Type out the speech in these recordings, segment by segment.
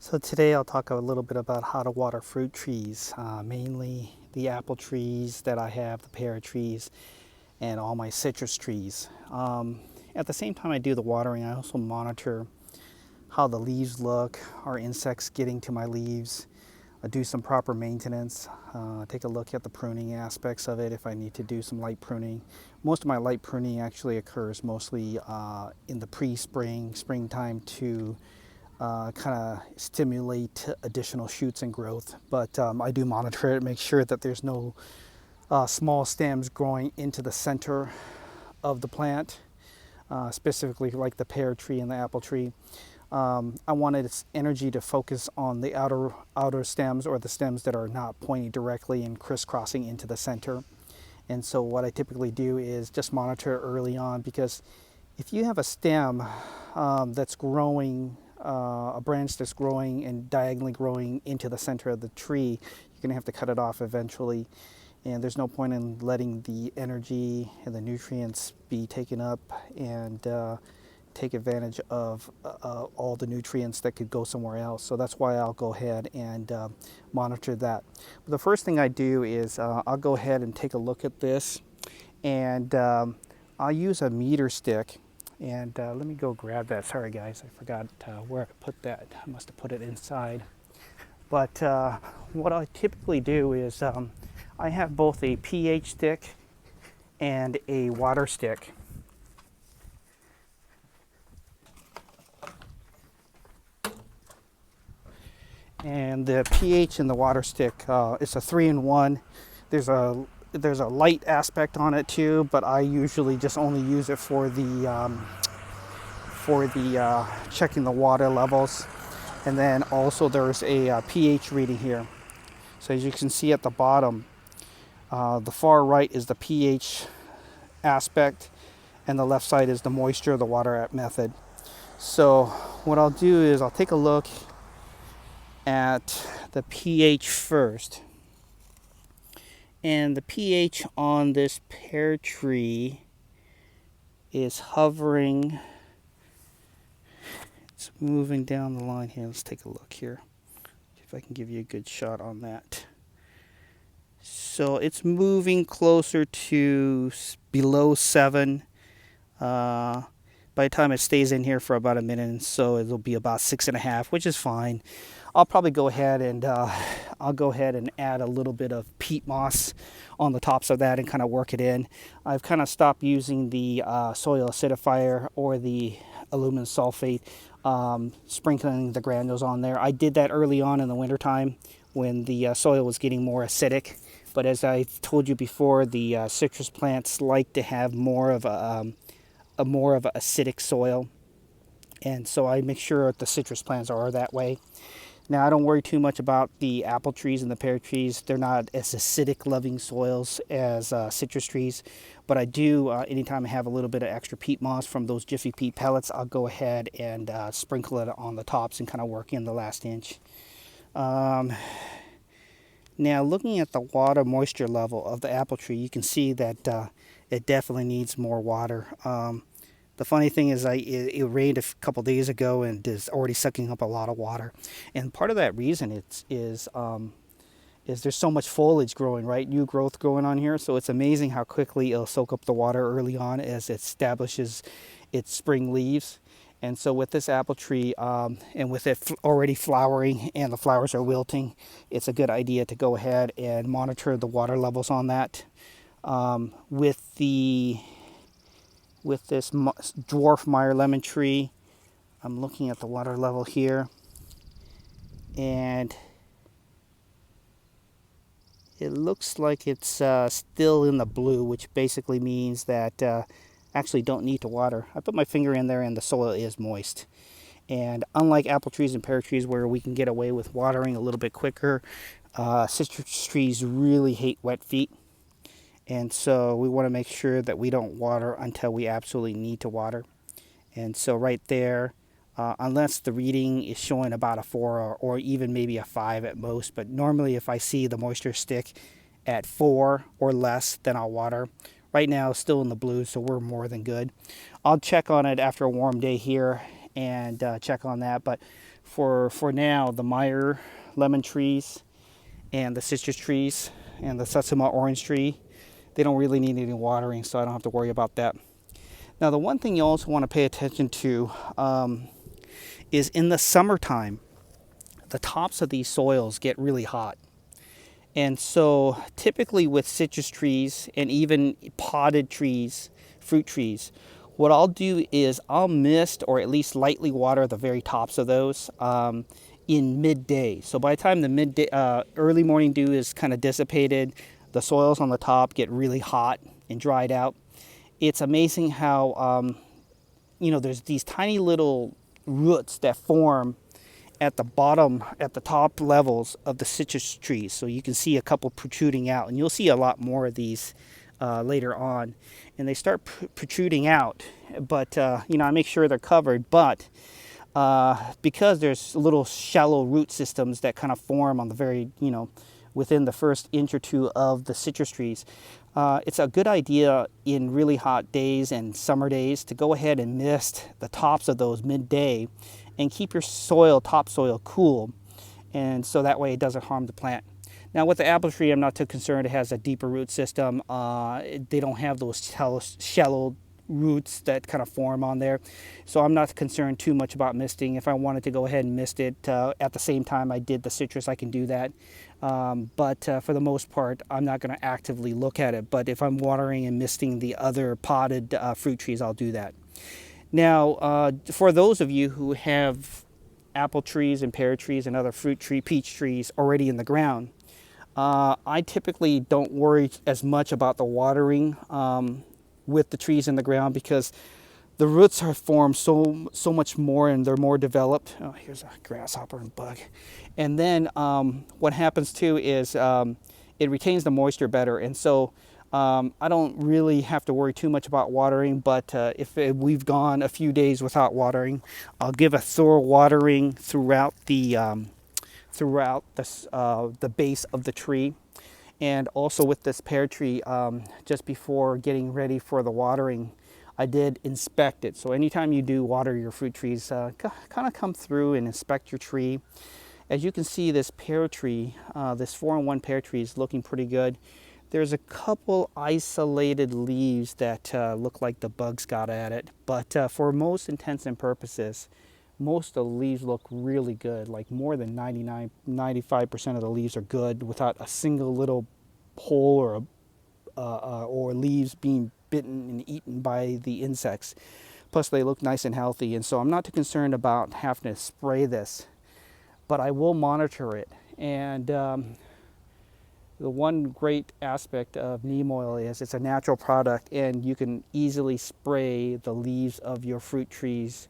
So today I'll talk a little bit about how to water fruit trees, mainly the apple trees that I have, the pear trees, and all my citrus trees. At the same time I do the watering, I also monitor how the leaves look, are insects getting to my leaves, do some proper maintenance, take a look at the pruning aspects of it if I need to do some light pruning. Most of my light pruning actually occurs mostly in the pre-spring, springtime to kind of stimulate additional shoots and growth. But I do monitor it, make sure that there's no small stems growing into the center of the plant, specifically like the pear tree and the apple tree. I wanted its energy to focus on the outer stems, or the stems that are not pointing directly and crisscrossing into the center. And so what I typically do is just monitor early on, because if you have a stem that's growing, a branch that's growing and diagonally growing into the center of the tree, you're going to have to cut it off eventually. And there's no point in letting the energy and the nutrients be taken up and take advantage of all the nutrients that could go somewhere else. So that's why I'll go ahead and monitor that. But the first thing I do is I'll go ahead and take a look at this, and I'll use a meter stick. And let me go grab that. Sorry guys, I forgot where I put that. I must have put it inside. But what I typically do is I have both a pH stick and a water stick. And the pH in the water stick, it's a 3-in-1. There's a light aspect on it too, but I usually just only use it for the checking the water levels. And then also there's a pH reading here. So as you can see at the bottom, the far right is the pH aspect, and the left side is the moisture, the water method. So what I'll do is I'll take a look at the pH first. And the pH on this pear tree is hovering. It's moving down the line here. Let's take a look here. See if I can give you a good shot on that. So it's moving closer to below 7. By the time it stays in here for about a minute, and so it'll be about 6.5, which is fine. I'll probably go ahead and add a little bit of peat moss on the tops of that and kind of work it in. I've kind of stopped using the soil acidifier or the aluminum sulfate, sprinkling the granules on there. I did that early on in the wintertime when the soil was getting more acidic. But as I told you before, the citrus plants like to have more of a acidic soil, and so I make sure the citrus plants are that way. Now I don't worry too much about the apple trees and the pear trees. They're not as acidic loving soils as citrus trees, but I do, anytime I have a little bit of extra peat moss from those Jiffy Peat pellets, I'll go ahead and sprinkle it on the tops and kind of work in the last inch. Now looking at the water moisture level of the apple tree, you can see that it definitely needs more water. The funny thing is it rained a couple days ago and is already sucking up a lot of water. And part of that reason is there's so much foliage growing, right? New growth growing on here. So it's amazing how quickly it'll soak up the water early on as it establishes its spring leaves. And so with this apple tree, and with it already flowering and the flowers are wilting, it's a good idea to go ahead and monitor the water levels on that. With this dwarf Meyer lemon tree, I'm looking at the water level here, and it looks like it's still in the blue, which basically means that actually don't need to water. I put my finger in there and the soil is moist. And unlike apple trees and pear trees where we can get away with watering a little bit quicker, citrus trees really hate wet feet. And so we want to make sure that we don't water until we absolutely need to water. And so right there, unless the reading is showing about a 4 or even maybe a 5 at most, but normally if I see the moisture stick at 4 or less, then I'll water. Right now it's still in the blue, so we're more than good. I'll check on it after a warm day here and check on that. But for now, the Meyer lemon trees and the citrus trees and the Satsuma orange tree, they don't really need any watering, so I don't have to worry about that. Now, the one thing you also want to pay attention to is in the summertime, the tops of these soils get really hot. And so typically with citrus trees and even potted trees, fruit trees, what I'll do is I'll mist or at least lightly water the very tops of those in midday. So by the time the midday, early morning dew is kind of dissipated, the soils on the top get really hot and dried out. It's amazing how, there's these tiny little roots that form at the bottom, at the top levels of the citrus trees. So you can see a couple protruding out, and you'll see a lot more of these later on. And they start protruding out, but I make sure they're covered. But because there's little shallow root systems that kind of form on the very, within the first inch or two of the citrus trees, it's a good idea in really hot days and summer days to go ahead and mist the tops of those midday and keep your topsoil cool, and so that way it doesn't harm the plant. Now with the apple tree, I'm not too concerned. It has a deeper root system. They don't have those shallow roots that kind of form on there, so I'm not concerned too much about misting. If I wanted to go ahead and mist it at the same time I did the citrus, I can do that. But for the most part, I'm not going to actively look at it. But if I'm watering and misting the other potted fruit trees, I'll do that. Now, for those of you who have apple trees and pear trees and other peach trees already in the ground, I typically don't worry as much about the watering with the trees in the ground, because the roots are formed so much more and they're more developed. Oh, here's a grasshopper and bug. And then what happens too is it retains the moisture better, and so I don't really have to worry too much about watering. But if we've gone a few days without watering, I'll give a thorough watering throughout the base of the tree. And also with this pear tree, just before getting ready for the watering, I did inspect it. So anytime you do water your fruit trees, kind of come through and inspect your tree. As you can see, this pear tree, this 4-in-1 pear tree is looking pretty good. There's a couple isolated leaves that look like the bugs got at it, but for most intents and purposes, most of the leaves look really good. Like more than 95% of the leaves are good without a single little hole or leaves being bitten and eaten by the insects. Plus they look nice and healthy, and so I'm not too concerned about having to spray this, but I will monitor it. And the one great aspect of neem oil is it's a natural product, and you can easily spray the leaves of your fruit trees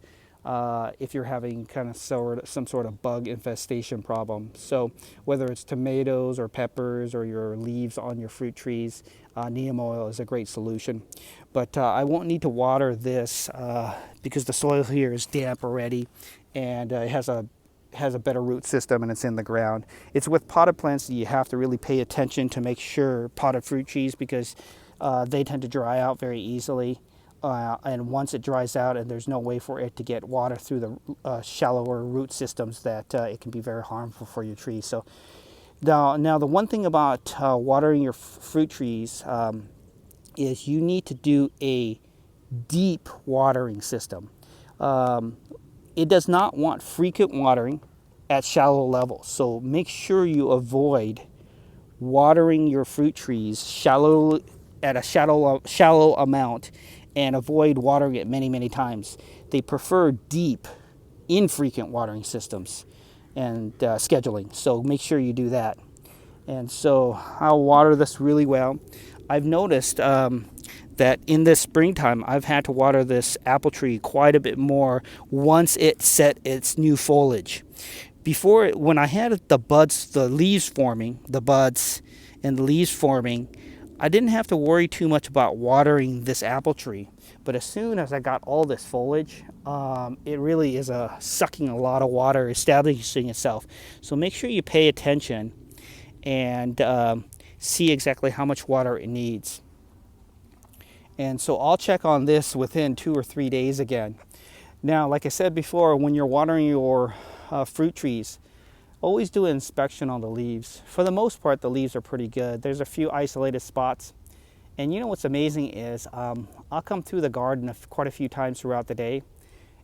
if you're having kind of some sort of bug infestation problem. So whether it's tomatoes or peppers or your leaves on your fruit trees, neem oil is a great solution. But I won't need to water this because the soil here is damp already, and it has a better root system, and it's in the ground. It's with potted plants that you have to really pay attention to make sure, potted fruit trees, because they tend to dry out very easily. And once it dries out and there's no way for it to get water through the shallower root systems, that it can be very harmful for your tree. So now the one thing about watering your fruit trees is you need to do a deep watering system. It does not want frequent watering at shallow levels. So make sure you avoid watering your fruit trees at a shallow amount, and avoid watering it many times. They prefer deep, infrequent watering systems and scheduling. So make sure you do that. And so I'll water this really well. I've noticed that in this springtime, I've had to water this apple tree quite a bit more once it set its new foliage. Before, when I had the leaves forming, I didn't have to worry too much about watering this apple tree. But as soon as I got all this foliage, it really is sucking a lot of water, establishing itself. So make sure you pay attention and see exactly how much water it needs. And so I'll check on this within 2 or 3 days again. Now, like I said before, when you're watering your fruit trees, always do an inspection on the leaves. For the most part, the leaves are pretty good. There's a few isolated spots. And you know what's amazing is I'll come through the garden quite a few times throughout the day.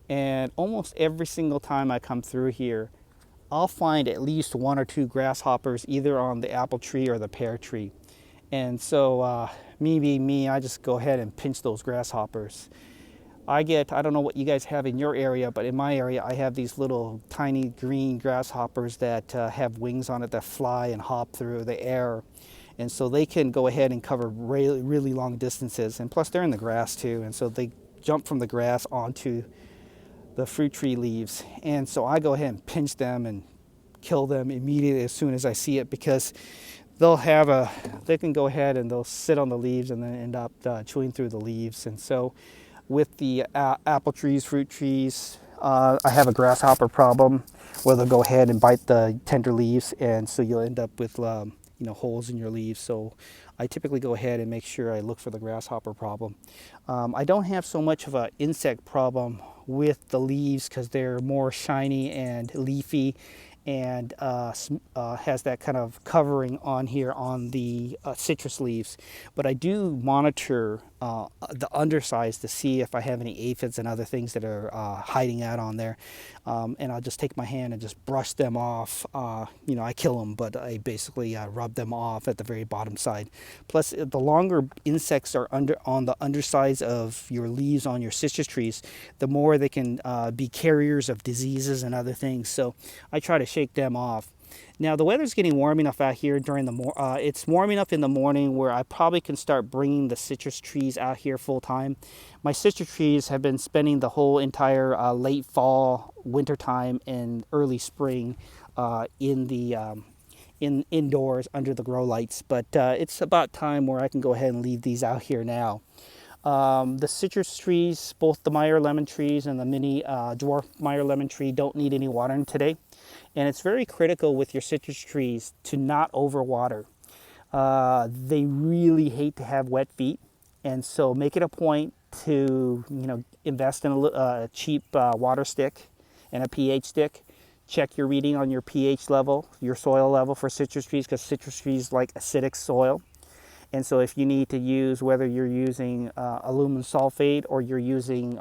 And almost every single time I come through here, I'll find at least one or two grasshoppers either on the apple tree or the pear tree. And so me being me, I just go ahead and pinch those grasshoppers. I don't know what you guys have in your area, but in my area, I have these little tiny green grasshoppers that have wings on it that fly and hop through the air. And so they can go ahead and cover really, really long distances. And plus, they're in the grass too. And so they jump from the grass onto the fruit tree leaves. And so I go ahead and pinch them and kill them immediately as soon as I see it, because they can go ahead and they'll sit on the leaves and then end up chewing through the leaves. And so with the apple trees, fruit trees, I have a grasshopper problem where they'll go ahead and bite the tender leaves, and so you'll end up with holes in your leaves. So I typically go ahead and make sure I look for the grasshopper problem. I don't have so much of an insect problem with the leaves because they're more shiny and leafy, and has that kind of covering on here on the citrus leaves. But I do monitor the undersides to see if I have any aphids and other things that are hiding out on there. And I'll just take my hand and just brush them off. I kill them, but I basically rub them off at the very bottom side. Plus, the longer insects are on the undersides of your leaves on your citrus trees, the more they can be carriers of diseases and other things. So I try to shake them off. Now the weather's getting warm enough out here it's warm enough in the morning where I probably can start bringing the citrus trees out here full time. My citrus trees have been spending the whole entire late fall, winter time, and early spring indoors under the grow lights. But it's about time where I can go ahead and leave these out here now. The citrus trees, both the Meyer lemon trees and the mini dwarf Meyer lemon tree, don't need any watering today. And it's very critical with your citrus trees to not overwater. They really hate to have wet feet. And so make it a point to invest in a cheap water stick and a pH stick. Check your reading on your pH level, your soil level for citrus trees, because citrus trees like acidic soil. And so if you need to use, whether you're using aluminum sulfate or you're using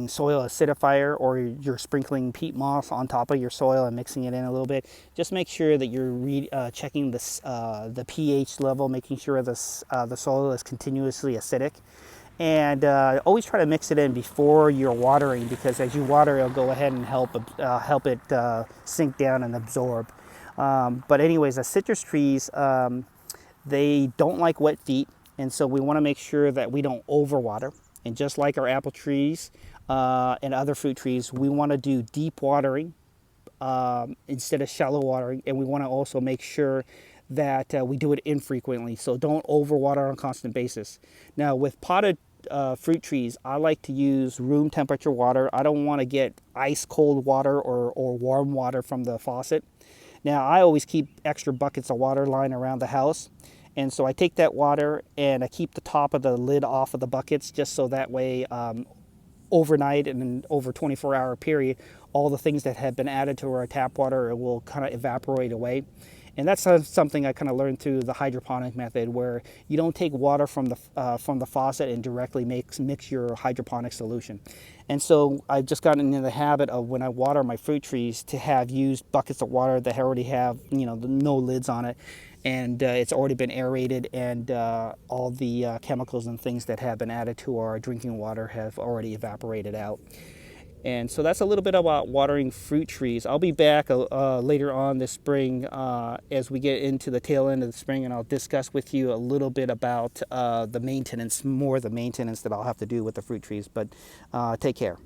soil acidifier, or you're sprinkling peat moss on top of your soil and mixing it in a little bit, just make sure that you're checking the pH level, making sure the soil is continuously acidic. And always try to mix it in before you're watering, because as you water, it'll go ahead and help it sink down and absorb. But anyways, the citrus trees, they don't like wet feet, and so we want to make sure that we don't overwater. And just like our apple trees and other fruit trees, we want to do deep watering instead of shallow watering, and we want to also make sure that we do it infrequently. So don't overwater on a constant basis. Now with potted fruit trees, I like to use room temperature water. I don't want to get ice cold water or warm water from the faucet. Now I always keep extra buckets of water lying around the house. And so I take that water and I keep the top of the lid off of the buckets, just so that way overnight and over a 24-hour period, all the things that have been added to our tap water will kind of evaporate away. And that's something I kind of learned through the hydroponic method, where you don't take water from the faucet and directly mix your hydroponic solution. And so I've just gotten in the habit of, when I water my fruit trees, to have used buckets of water that already have no lids on it, and it's already been aerated, and all the chemicals and things that have been added to our drinking water have already evaporated out. And so that's a little bit about watering fruit trees. I'll be back later on this spring as we get into the tail end of the spring, and I'll discuss with you a little bit about the maintenance that I'll have to do with the fruit trees. But take care.